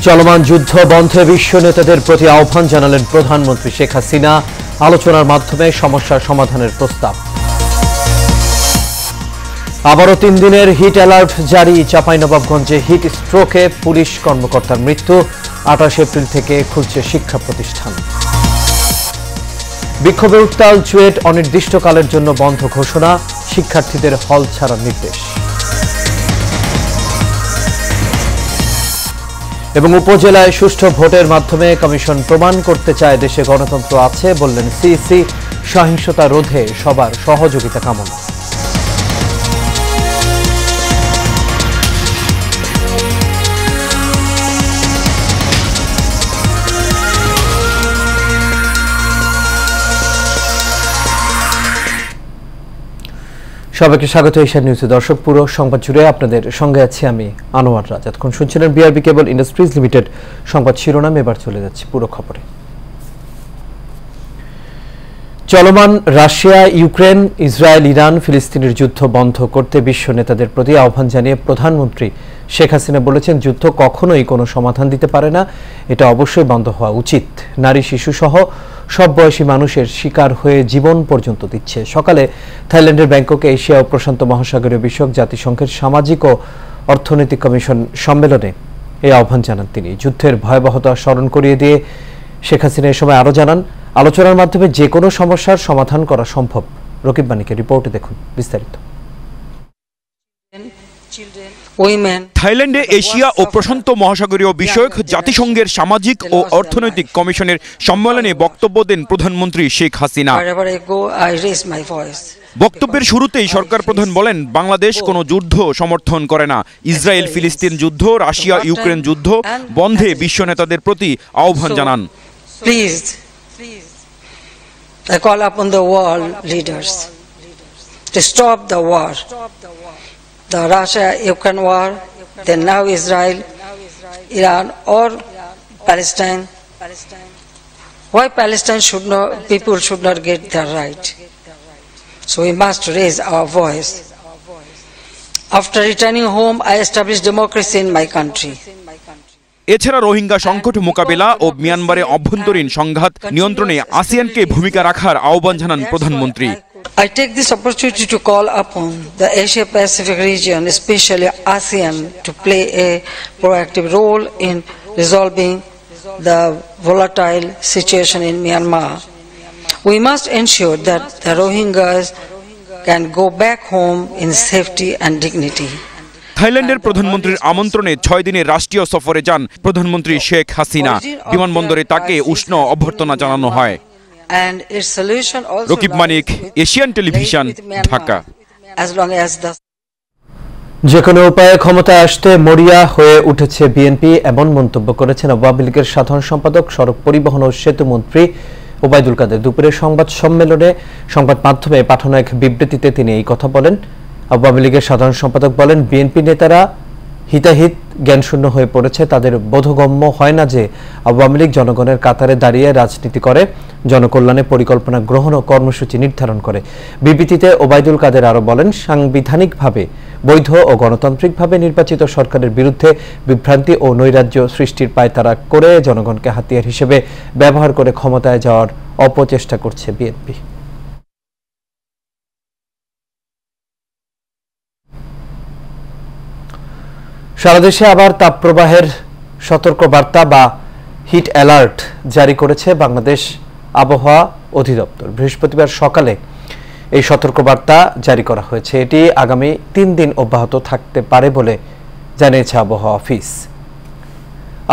চলমান যুদ্ধ বন্ধে বিশ্ব নেতাদের প্রতি আহ্বান জানালেন প্রধানমন্ত্রী শেখ হাসিনা। আলোচনার মাধ্যমে সমস্যার সমাধানের প্রস্তাব। আবারও 3 দিনের হিট অ্যালার্ট জারি। চাঁপাইনবাবগঞ্জে হিট স্ট্রোকে পুলিশ কর্মকর্তার মৃত্যু। 28 এপ্রিল থেকে খুলছে শিক্ষা প্রতিষ্ঠান। বিক্ষোভে উত্তাল চুয়েট, অনির্দিষ্টকালের জন্য বন্ধ ঘোষণা। শিক্ষার্থীদের হল ছাড়ার নির্দেশ। এবং উপজেলায় সুষ্ঠু ভোটের মাধ্যমে কমিশন প্রমাণ করতে চায় দেশে গণতন্ত্র আছে, বললেন সিইসি। সহিংসতা রোধে সবার সহযোগিতা কামনা। সবাইকে স্বাগত এশিয়ান নিউজে। দর্শক, পুরো সংবাদ জুড়ে আপনাদের সঙ্গে আছি আমি আনোয়ার রাজ। এতক্ষণ শুনছিলেন বিআরবি কেবল ইন্ডাস্ট্রিজ লিমিটেড সংবাদ শিরোনাম। এবার চলে যাচ্ছি পুরো খবরে। চলমান রাশিয়া, ইউক্রেন, ইসরায়েল, ইরান, ফিলিস্তিনের যুদ্ধ বন্ধ করতে বিশ্ব নেতাদের প্রতি আহ্বান জানিয়ে প্রধানমন্ত্রী শেখ হাসিনা বলেছেন, যুদ্ধ কখনোই কোনো সমাধান দিতে পারে না, এটা অবশ্যই বন্ধ হওয়া উচিত। নারী, শিশু সহ সব বয়সী মানুষের শিকার হয়ে জীবন পর্যন্ত দিচ্ছে। সকালে থাইল্যান্ডের ব্যাংককে এশিয়া ও প্রশান্ত মহাসাগরীয় বিষয়ক জাতিসংঘের সামাজিক ও অর্থনৈতিক কমিশন সম্মেলনে এই আহ্বান জানান তিনি। যুদ্ধের ভয়াবহতা স্মরণ করিয়ে দিয়ে শেখ হাসিনা এ সময় আরও জানান, আলোচনার মাধ্যমে যে কোনো সমস্যার সমাধান করা সম্ভব। রকিব মানিকের রিপোর্টে দেখুন বিস্তারিত। থাইল্যান্ডে এশিয়া ও প্রশান্ত মহাসাগরীয় বিষয়ক জাতিসংঘের সামাজিক ও অর্থনৈতিক কমিশনের সম্মেলনে বক্তব্য দেন প্রধানমন্ত্রী শেখ হাসিনা। বক্তব্যের শুরুতেই সরকার প্রধান বলেন, বাংলাদেশ কোনো যুদ্ধ সমর্থন করে না। ইসরায়েল ফিলিস্তিন যুদ্ধ, রাশিয়া ইউক্রেন যুদ্ধ বন্ধে বিশ্ব নেতাদের প্রতি আহ্বান জানান। I call upon the world leaders to stop the war, the Russia-Ukraine war, then now Israel, Iran or Palestine. Why Palestine people should not get their right? So we must raise our voice. After returning home, I established democracy in my country. এছাড়া রোহিঙ্গা সংকট মোকাবেলা ও মিয়ানমারে অভ্যন্তরীণ সংঘাত নিয়ন্ত্রণে আসিয়ানকে ভূমিকা রাখার আহ্বান জানান প্রধানমন্ত্রী। I take this opportunity to call upon the Asia Pacific region, especially ASEAN, to play a proactive role in resolving the volatile situation in Myanmar. We must ensure that the Rohingyas can go back home in safety and dignity. থাইল্যান্ডের প্রধানমন্ত্রীর আমন্ত্রণে 6 দিনের রাষ্ট্রীয় সফরে যান প্রধানমন্ত্রী শেখ হাসিনা। বিমানবন্দরে তাকে উষ্ণ অভ্যর্থনা জানানো হয়। রকিব মানিক, এশিয়ান টেলিভিশন, ঢাকা। যে কোনো উপায়ে ক্ষমতায় আসতে মরিয়া হয়ে উঠেছে বিএনপি, এমন মন্তব্য করেছেন আওয়ামী লীগের সাধারণ সম্পাদক, সড়ক পরিবহন ও সেতু মন্ত্রী ওবায়দুল কাদের। দুপুরে সংবাদ সম্মেলনে সংবাদ মাধ্যমে পাঠানো এক বিবৃতিতে তিনি এই কথা বলেন। আওয়ামী লীগের সাধারণ সম্পাদক বলেন, বিএনপি নেতারা হিতাহিত জ্ঞানশূন্য হয়ে পড়েছে। তাদের বোধগম্য হয় না যে আওয়ামী লীগ জনগণের কাতারে দাঁড়িয়ে রাজনীতি করে, জনকল্যাণে পরিকল্পনা গ্রহণ ও কর্মসূচি নির্ধারণ করে। বিবৃতিতে ওবায়দুল কাদের আরও বলেন, সাংবিধানিকভাবে বৈধ ও গণতান্ত্রিকভাবে নির্বাচিত সরকারের বিরুদ্ধে বিভ্রান্তি ও নৈরাজ্য সৃষ্টির পায়তারা করে জনগণকে হাতিয়ার হিসেবে ব্যবহার করে ক্ষমতায় যাওয়ার অপচেষ্টা করছে বিএনপি। সারা দেশে আবার তাপপ্রবাহের সতর্কবার্তা বা হিট অ্যালার্ট জারি করেছে বাংলাদেশ আবহাওয়া অধিদপ্তর। বৃহস্পতিবার সকালে এই সতর্কবার্তা জারি করা হয়েছে। এটি আগামী 3 দিন অব্যাহত থাকতে পারে বলে জানিয়েছে আবহাওয়া অফিস।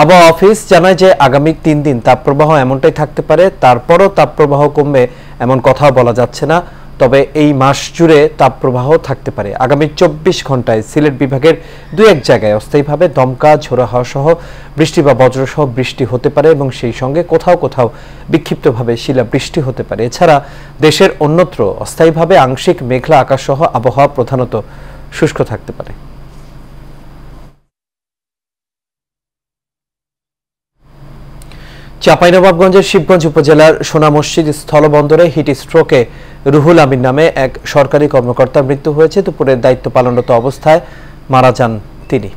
আবহাওয়া অফিস জানায় যে আগামী 3 দিন তাপপ্রবাহ এমনটাই থাকতে পারে, তারপরও তাপপ্রবাহ কমবে এমন কথাও বলা যাচ্ছে না। তবে এই মাস জুড়ে তাপপ্রবাহ থাকতে পারে। আগামী 24 ঘন্টায় সিলেট বিভাগের 2-1 জায়গায় অস্থায়ীভাবে দমকা, ঝোড়ো হাওয়া সহ বৃষ্টি বা বজ্রসহ বৃষ্টি হতে পারে এবং সেই সঙ্গে কোথাও কোথাও বিক্ষিপ্তভাবে শিলাবৃষ্টি হতে পারে। এছাড়া দেশের অন্যত্র অস্থায়ীভাবে আংশিক মেঘলা আকাশ সহ আবহাওয়া প্রধানত শুষ্ক থাকতে পারে। চাঁপাইনবাবগঞ্জের শিবগঞ্জ উপজেলার সোনা মসজিদ স্থলবন্দরে হিট স্ট্রোকে রুহুল আমিন নামে এক সরকারি কর্মকর্তার মৃত্যু হয়েছে। দুপুরে দায়িত্ব পালনরত অবস্থায় মারা যান তিনি।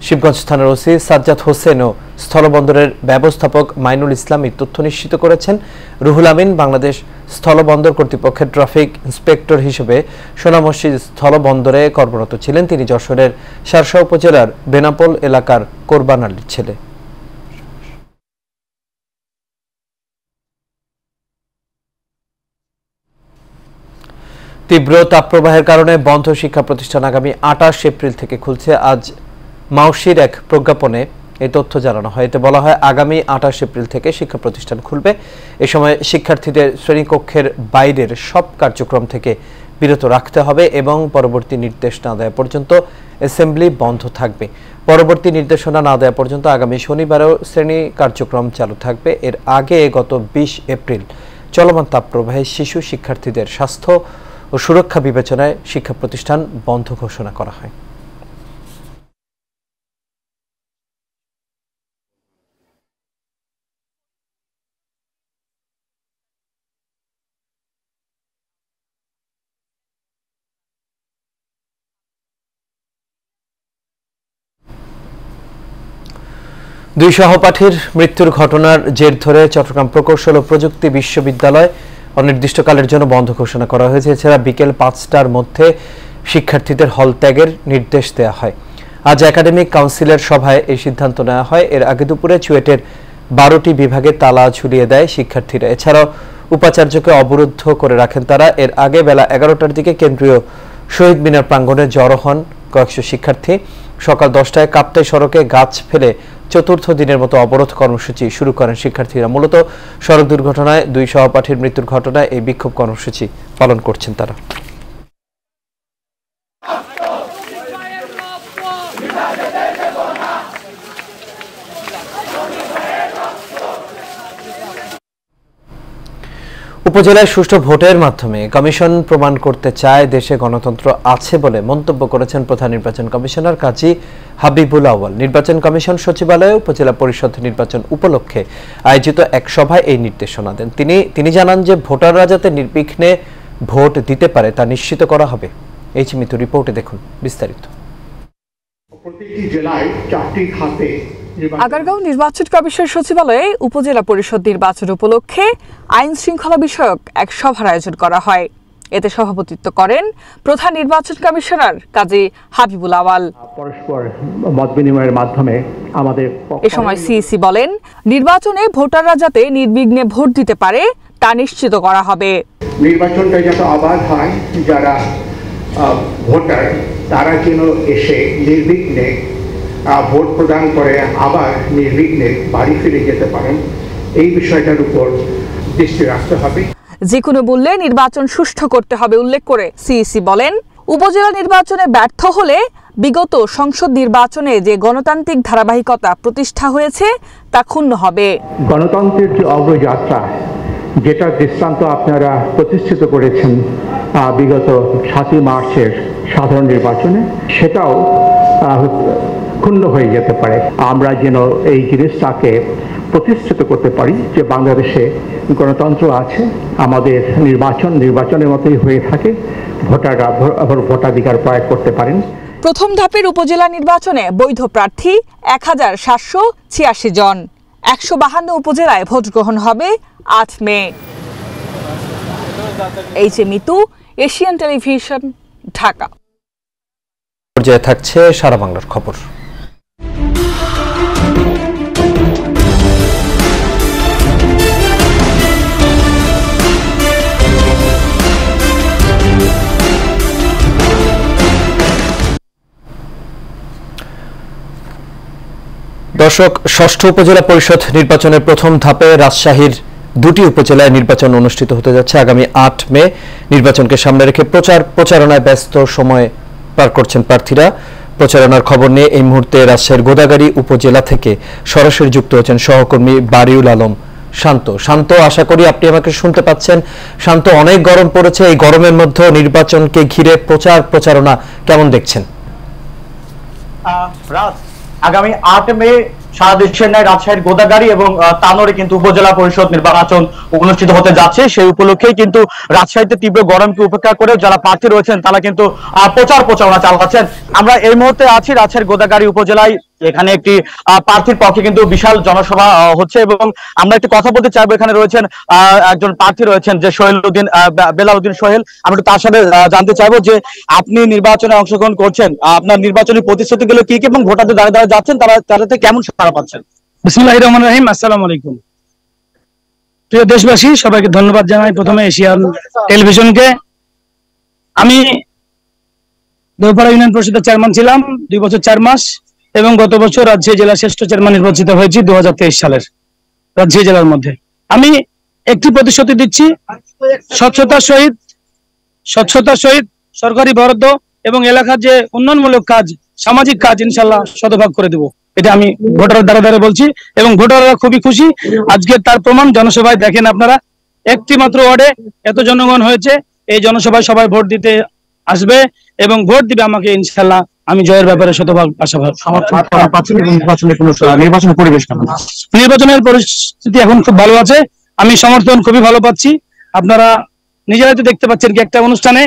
শিবগঞ্জ থানার ওসি সাজ্জাদ হোসেন ও স্থলবন্দরের ব্যবস্থাপক মাইনুল ইসলাম এই তথ্য নিশ্চিত করেছেন। রুহুল আমিন বাংলাদেশ স্থলবন্দর কর্তৃপক্ষের ট্রাফিক ইন্সপেক্টর হিসেবে সোনা মসজিদ স্থলবন্দরে কর্মরত ছিলেন। তিনি যশোরের শার্শা উপজেলার বেনাপোল এলাকার কোরবান আলীর ছেলে। তীব্র তাপপ্রবাহের কারণে বন্ধ শিক্ষা প্রতিষ্ঠান আগামী 28 এপ্রিল থেকে খুলছে। আজ মাউশির এক প্রজ্ঞাপনে এই তথ্য জানানো হয়। এতে বলা হয়, আগামী 28 এপ্রিল থেকে শিক্ষা প্রতিষ্ঠান খুলবে। এ সময় শিক্ষার্থীদের শ্রেণীকক্ষের বাইরের সব কার্যক্রম থেকে বিরত রাখতে হবে এবং পরবর্তী নির্দেশ না দেওয়া পর্যন্ত অ্যাসেম্বলি বন্ধ থাকবে। পরবর্তী নির্দেশনা না দেওয়া পর্যন্ত আগামী শনিবারেও শ্রেণী কার্যক্রম চালু থাকবে। এর আগে গত 20 এপ্রিল চলমান তাপপ্রবাহে শিশু শিক্ষার্থীদের স্বাস্থ্য ও সুরক্ষা বিবেচনায় শিক্ষা প্রতিষ্ঠান বন্ধ ঘোষণা করা হয়। দুই সহপাঠীর মৃত্যুর ঘটনার জের ধরে চট্টগ্রাম প্রকৌশল ও প্রযুক্তি বিশ্ববিদ্যালয় অনির্দিষ্টকালের জন্য বন্ধ ঘোষণা করা হয়েছে। এছাড়া বিকেল 5টার মধ্যে শিক্ষার্থীদের হল ত্যাগের নির্দেশ দেওয়া হয়। আজ একাডেমিক কাউন্সিলের সভায় এই সিদ্ধান্ত নেওয়া হয়। এর আগে দুপুরে চুয়েটের 12টি বিভাগে তালা ঝুলিয়ে দেয় শিক্ষার্থীরা। এছাড়াও উপাচার্যকে অবরুদ্ধ করে রাখেন তারা। এর আগে বেলা 11টার দিকে কেন্দ্রীয় শহীদ মিনার প্রাঙ্গণে জড়ো হন কয়েকশো শিক্ষার্থী। সকাল 10টায় কাপ্তাই সড়কে গাছ ফেলে চতুর্থ দিনের মতো অবরোধ কর্মসূচি শুরু করেন শিক্ষার্থীরা। মূলত সড়ক দুর্ঘটনায় দুই সহপাঠীর মৃত্যুর ঘটনায় এই বিক্ষোভ কর্মসূচি পালন করছেন তারা। উপজেলায় সুষ্ঠু ভোটের মাধ্যমে কমিশন প্রমাণ করতে চায় দেশে গণতন্ত্র আছে বলে মন্তব্য করেছেন প্রধান নির্বাচন কমিশনার কাজী হাবিবুল আউয়াল। নির্বাচন কমিশন সচিবালয়ে উপজেলা পরিষদ নির্বাচন উপলক্ষে আয়োজিত এক সভায় এই নির্দেশনা দেন। তিনি জানান যে ভোটাররা যাতে নির্বিঘ্নে ভোট দিতে পারে তা নিশ্চিত করা হবে। এই চিত্র রিপোর্টে দেখুন বিস্তারিত। প্রতিটি জেলায় 4টি খাতে আগারগাঁও নির্বাচন কমিশন সচিবালয়ে উপজেলা পরিষদ নির্বাচন উপলক্ষে আইন শৃঙ্খলা বিষয়ক এক সভার আয়োজন করা হয়। এতে সভাপতিত্ব করেন প্রধান নির্বাচন কমিশনার কাজী হাবিবুল আউয়াল। পরস্পর মত বিনিময়ের মাধ্যমে আমাদের এ সময় সিইসি বলেন, নির্বাচনে ভোটাররা যাতে নির্বিঘ্নে ভোট দিতে পারে তা নিশ্চিত করা হবে। নির্বাচনটা যাতে অবাধ হয়, যারা ভোটার তারা যেন এসে নির্বিঘ্নে ভোট প্রদান করে আবার নির্বিঘ্নে বাড়ি ফিরে যেতে পারেন, এই বিষয়টার উপর দৃষ্টি রাখতে হবে। যে কোনো মূল্যে নির্বাচন সুষ্ঠু করতে হবে উল্লেখ করে সিইসি বলেন, উপজেলা নির্বাচনে ব্যর্থ হলে বিগত সংসদ নির্বাচনে যে গণতান্ত্রিক ধারাবাহিকতা প্রতিষ্ঠা হয়েছে তা ক্ষুণ্ণ হবে। গণতন্ত্রের যে অগ্রযাত্রা, যেটা দৃষ্টান্ত আপনারা প্রতিষ্ঠিত করেছেন বিগত 7ই মার্চের সাধারণ নির্বাচনে, সেটাও ক্ষুণ্ণ হয়ে যেতে পারে। আমরা যেন এই জিনিসটাকে প্রতিষ্ঠিত করতে পারি যে বাংলাদেশে গণতন্ত্র আছে, আমাদের নির্বাচনের মতোই হয়ে থাকে, ভোটাররা ভোটাধিকার প্রয়োগ করতে পারেন। প্রথম ধাপের উপজেলা নির্বাচনে বৈধ প্রার্থী 1786 জন। 152 উপজেলায় ভোট গ্রহণ হবে 8 May. Mitu, Asian television, Dhaka. পর্যায়ে থাকছে সারা বাংলার খবর। দর্শক, ষষ্ঠ উপজেলা পরিষদ নির্বাচনের প্রথম ধাপে রাজশাহীর 2টি উপজেলায় নির্বাচন অনুষ্ঠিত হতে যাচ্ছে আগামী 8 মে। নির্বাচনকে সামনে রেখে প্রচারণায় ব্যস্ত সময় পার করছেন প্রার্থীরা। প্রচারণার খবর নিয়ে এই মুহূর্তে রাজশাহীর গোদাগাড়ী উপজেলা থেকে সরাসরি যুক্ত হয়েছেন সহকর্মী বারিউল আলম শান্ত। আশা করি আপনি আমাকে শুনতে পাচ্ছেন। শান্ত, অনেক গরম পড়েছে, এই গরমের মধ্যে নির্বাচনকে ঘিরে প্রচারণা কেমন দেখছেন? আগামী 8 মে সারা দেশের ন্যায় রাজশাহীর গোদাগাড়ি এবং তানোরে কিন্তু উপজেলা পরিষদ নির্বাচন অনুষ্ঠিত হতে যাচ্ছে। সেই উপলক্ষেই কিন্তু রাজশাহীতে তীব্র গরমকে উপেক্ষা করে যারা প্রার্থী রয়েছেন তারা কিন্তু প্রচারণা চালাচ্ছেন। আমরা এই মুহূর্তে আছি রাজশাহীর গোদাগাড়ি উপজেলায়। এখানে একটি প্রার্থীর পক্ষে কিন্তু বিশাল জনসভা হচ্ছে এবং আমরা একটু কথা বলতে চাইবো। এখানে রয়েছেন একজন প্রার্থী রয়েছেন যে বেলালউদ্দিন সোহেল। আমি একটু তার সাথে জানতে চাইবো যে আপনি নির্বাচনে অংশগ্রহণ করছেন, আপনার নির্বাচনী প্রতিশ্রুতি গুলো কি কি এবং ভোটারদের দ্বারা দ্বারা যাচ্ছেন তারাতে কেমন সাড়া পাচ্ছেন? বিসমিল্লাহির রহমানির রহিম। আসসালামু আলাইকুম। প্রিয় দেশবাসী, সবাইকে ধন্যবাদ জানাই প্রথমে এশিয়ান টেলিভিশনকে। আমি দেওপাড়া ইউনিয়ন পরিষদের চেয়ারম্যান ছিলাম 2 বছর 4 মাস এবং গত বছর রাজশাহী জেলা শ্রেষ্ঠ চেয়ারম্যান নির্বাচিত হয়েছি 2023 সালের রাজশাহী জেলার মধ্যে। আমি একটি প্রতিশ্রুতি দিচ্ছি, স্বচ্ছতার সহিত সরকারি বরাদ্দ এবং এলাকার যে উন্নয়নমূলক কাজ, সামাজিক কাজ ইনশাল্লাহ শতভাগ করে দেব। এটা আমি ভোটারের দ্বারা দ্বারা বলছি এবং ভোটাররা খুবই খুশি। আজকে তার প্রমাণ জনসভায় দেখেন আপনারা, একটি মাত্র ওয়ার্ডে এত জনগণ হয়েছে। এই জনসভায় সবাই ভোট দিতে আসবে এবং ভোট দিবে আমাকে, ইনশাল্লাহ আমি জয়ের ব্যাপারে শতভাগ আশাবাদ। নির্বাচনের পরিস্থিতি এখন খুব ভালো আছে, আমি সমর্থন খুবই ভালো পাচ্ছি। আপনারা নিজেরাই তো দেখতে পাচ্ছেন কি একটা অনুষ্ঠানে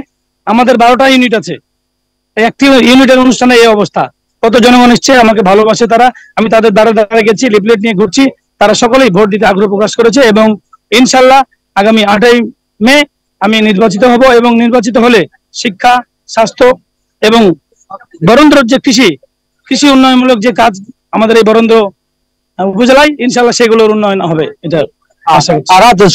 আমাদের 12টা ইউনিট আছে, একটি ইউনিটের অনুষ্ঠানে এই অবস্থা। কত জনগণ এসছে, আমাকে ভালোবাসে তারা। আমি তাদের দ্বারা দ্বারা গেছি, লিফলেট নিয়ে ঘুরছি, তারা সকলেই ভোট দিতে আগ্রহ প্রকাশ করেছে এবং ইনশাল্লাহ আগামী 8ই মে আমি নির্বাচিত হব এবং নির্বাচিত হলে শিক্ষা, স্বাস্থ্য এবং বরেন্দ্র যে কৃষি উন্নয়নমূলক যে কাজ আমাদের এই বরেন্দ্র উপজেলায় ইনশাল্লাহ সেগুলোর উন্নয়ন হবে। এটা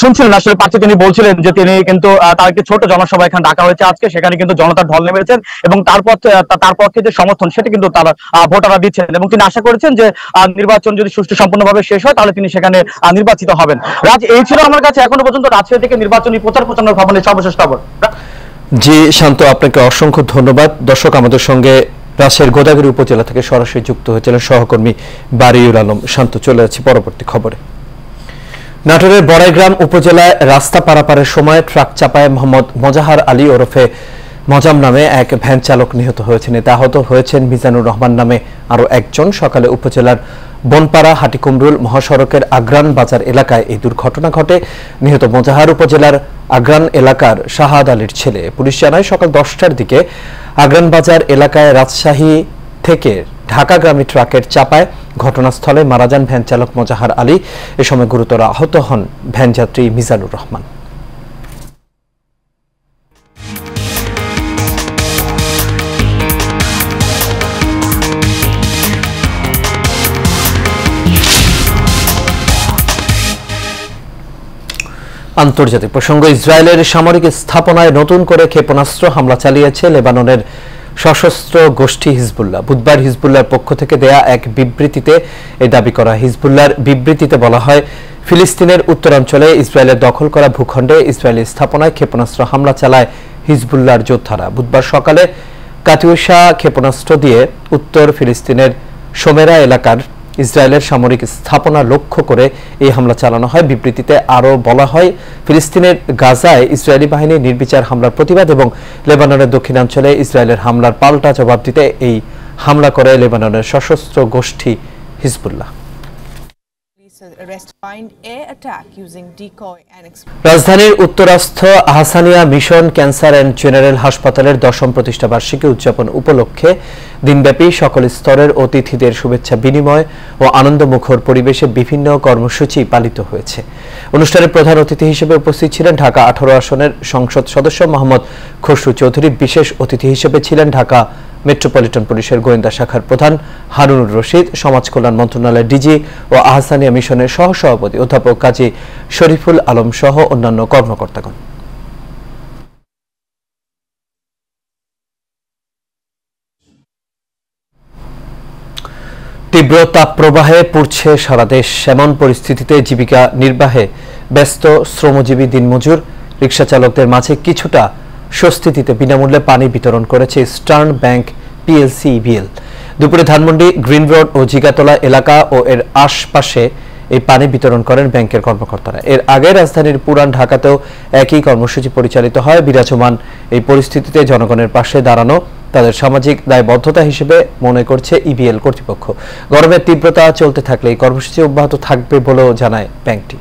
শুনছিলেন আসলে প্রার্থী তিনি বলছিলেন যে তিনি কিন্তু তার একটি ছোট জনসভা এখানে ডাকা হয়েছে আজকে, সেখানে কিন্তু জনতার ঢল নেমেছেন এবং তার পক্ষে যে সমর্থন সেটা কিন্তু তারা ভোটাররা দিচ্ছেন এবং তিনি আশা করেছেন যে নির্বাচন যদি সুষ্ঠু সম্পূর্ণভাবে শেষ হয় তাহলে তিনি সেখানে নির্বাচিত হবেন। এই ছিল আমার কাছে এখনো পর্যন্ত রাজশাহী থেকে নির্বাচনী প্রচারণা ভবনের সর্বশেষ খবর। জি শান্ত, আপনাকে অসংখ্য ধন্যবাদ। দর্শক, আমাদের সঙ্গে রাজশাহীর গোদাগাড়ি উপজেলা থেকে সরাসরি যুক্ত হয়েছিলেন সহকর্মী বারিউল আলম শান্ত। চলে যাচ্ছি পরবর্তী খবরে। নাটোরের বড়াইগ্রাম উপজেলায় রাস্তা পারাপারের সময় ট্রাক চাপায় মোহাম্মদ মোজাহার আলী ওরফে মজাম নামে এক ভ্যান চালক নিহত হয়েছেন। এতে আহত হয়েছেন মিজানুর রহমান নামে আরো একজন। সকালে উপজেলার বনপাড়া হাটিকুমরুল মহাসড়কের আগ্রান বাজার এলাকায় এই দুর্ঘটনা ঘটে। নিহত মোজাহার উপজেলার আগ্রান এলাকার শাহাদ আলীর ছেলে। পুলিশ জানায় সকাল 10টার দিকে আগ্রান বাজার এলাকায় রাজশাহী থেকে ঢাকাগামী ট্রাকের চাপায় ঘটনাস্থলে মারা যান ভ্যান চালক মোজাহার আলী। এ সময় গুরুতর আহত হন ভ্যান যাত্রী মিজানুর রহমান। আন্তর্জাতিক প্রসঙ্গ। ইসরায়েলের সামরিক স্থাপনায় নতুন করে ক্ষেপণাস্ত্র হামলা চালিয়েছে লেবাননের সশস্ত্র গোষ্ঠী হিজবুল্লাহ। বুধবার হিজবুল্লাহর পক্ষ থেকে দেয়া এক বিবৃতিতে এই দাবি করা। হিজবুল্লাহর বিবৃতিতে বলা হয়, ফিলিস্তিনের উত্তরাঞ্চলে ইসরায়েলের দখল করা ভূখণ্ডে ইসরায়েলি স্থাপনায় ক্ষেপণাস্ত্র হামলা চালায় হিজবুল্লাহর যোদ্ধারা। বুধবার সকালে কাটিউশা ক্ষেপণাস্ত্র দিয়ে উত্তর ফিলিস্তিনের সোমেরা এলাকার ইসরায়েলের সামরিক স্থাপনা লক্ষ্য করে এই হামলা চালানো হয়। বিবৃতিতে আরও বলা হয়, ফিলিস্তিনের গাজায় ইসরায়েলি বাহিনীর নির্বিচার হামলার প্রতিবাদ এবং লেবাননের দক্ষিণাঞ্চলে ইসরায়েলের হামলার পাল্টা জবাব দিতে এই হামলা করে লেবাননের সশস্ত্র গোষ্ঠী হিজবুল্লাহ। রাজধানীর উত্তরাস্থ Ahsania mission cancer and general হাসপাতালের 10ম প্রতিষ্ঠাবার্ষিকী উদযাপন উপলক্ষে দিনব্যাপী সকল স্তরের অতিথিদের শুভেচ্ছা বিনিময় ও আনন্দমুখর পরিবেশে বিভিন্ন কর্মসূচি পালিত হয়েছে। অনুষ্ঠানে প্রধান অতিথি হিসেবে উপস্থিত ছিলেন ঢাকা 18 আসনের সংসদ সদস্য মোহাম্মদ খসরু চৌধুরী। বিশেষ অতিথি হিসেবে ছিলেন ঢাকা মেট্রোপলিটন পুলিশের গোয়েন্দা শাখার প্রধান হারুনুর রশিদ, সমাজ কল্যাণ মন্ত্রণালয়ের ডিজি ও আহসানিয়া মিশনের সহসভাপতি অধ্যাপক কাজী শরীফুল আলম সহ অন্যান্য কর্মকর্তাগণ। তীব্র তাপপ্রবাহে পুড়ছে সারা দেশ। এমন পরিস্থিতিতে জীবিকা নির্বাহে ব্যস্ত শ্রমজীবী দিনমজুর রিকশা চালকদের মাঝে কিছুটা স্বস্তি দিতে বিনামূল্যে পানি বিতরণ করেছে ইস্টার্ন ব্যাংক পিএলসি ইবিএল। দুপুরে ধানমন্ডি, গ্রিন রোড ও জিগাতলা এলাকা ও এর আশপাশে এই পানি বিতরণ করেন ব্যাংকের কর্মকর্তারা। এর আগে রাজধানীর পুরান ঢাকাতেও একই কর্মসূচি পরিচালিত হয়। বিরাজমান এই পরিস্থিতিতে জনগণের পাশে দাঁড়ানো তাদের সামাজিক দায়বদ্ধতা হিসেবে মনে করছে ইবিএল কর্তৃপক্ষ। গরমের তীব্রতা চলতে থাকলে এই কর্মসূচি অব্যাহত থাকবে বলেও জানায় ব্যাংকটি।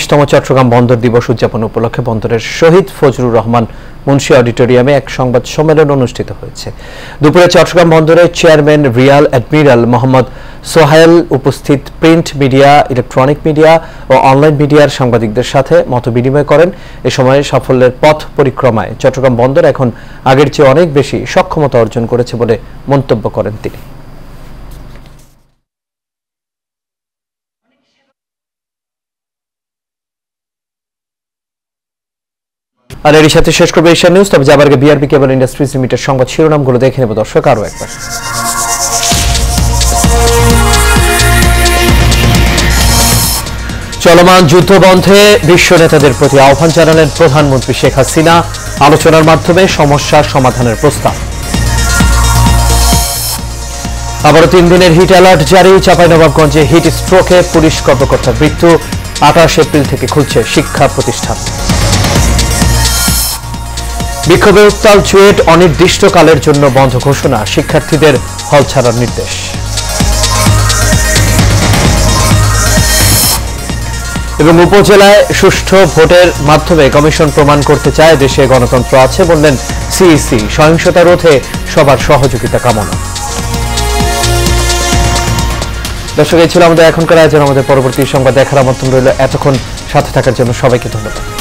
তম চট্টগ্রাম বন্দর দিবস উদযাপন উপলক্ষে বন্দরের শহীদ ফজলুর রহমান মুন্সি অডিটোরিয়ামে এক সংবাদ সম্মেলন অনুষ্ঠিত হয়েছে। দুপুরে চট্টগ্রাম বন্দরের chairman Real admiral Mohammad Sohail উপস্থিত প্রিন্ট মিডিয়া, ইলেকট্রনিক মিডিয়া ও অনলাইন মিডিয়ার সাংবাদিকদের সাথে মতবিনিময় করেন। এ সময় সাফল্যের পথ পরিক্রমায় চট্টগ্রাম বন্দর এখন আগের চেয়ে অনেক বেশি সক্ষমতা অর্জন করেছে বলে মন্তব্য করেন তিনি। আর এর সাথে শেষ করবে এশিয়ান নিউজ। তবে যাবার আগে বিআরবি কেবল ইন্ডাস্ট্রিজ লিমিটেড সংবাদ শিরোনামগুলো দেখে নেব দর্শক আরো একবার। চলমান যুদ্ধ বন্ধে বিশ্ব নেতাদের প্রতি আহ্বান জানালেন প্রধানমন্ত্রী শেখ হাসিনা। আলোচনার মাধ্যমে সমস্যার সমাধানের প্রস্তাব। আবারও 3 দিনের হিট অ্যালার্ট জারি। চাঁপাইনবাবগঞ্জে হিট স্ট্রোকে পুলিশ কর্মকর্তার মৃত্যু। 28 এপ্রিল থেকে খুলছে শিক্ষা প্রতিষ্ঠান। বিক্ষোভে উত্তাল চুয়েট, অনির্দিষ্টকালের জন্য বন্ধ ঘোষণা। শিক্ষার্থীদের হল ছাড়ার নির্দেশ। এবং উপজেলায় সুষ্ঠু ভোটের মাধ্যমে কমিশন প্রমাণ করতে চায় দেশে গণতন্ত্র আছে বললেন সিইসি। সহিংসতা রোধে সবার সহযোগিতা কামনা। দর্শক, এই ছিল আমাদের এখনকার আয়োজন। আমাদের পরবর্তী সংবাদ দেখার আমন্ত্রণ রইল। এতক্ষণ সাথে থাকার জন্য সবাইকে ধন্যবাদ।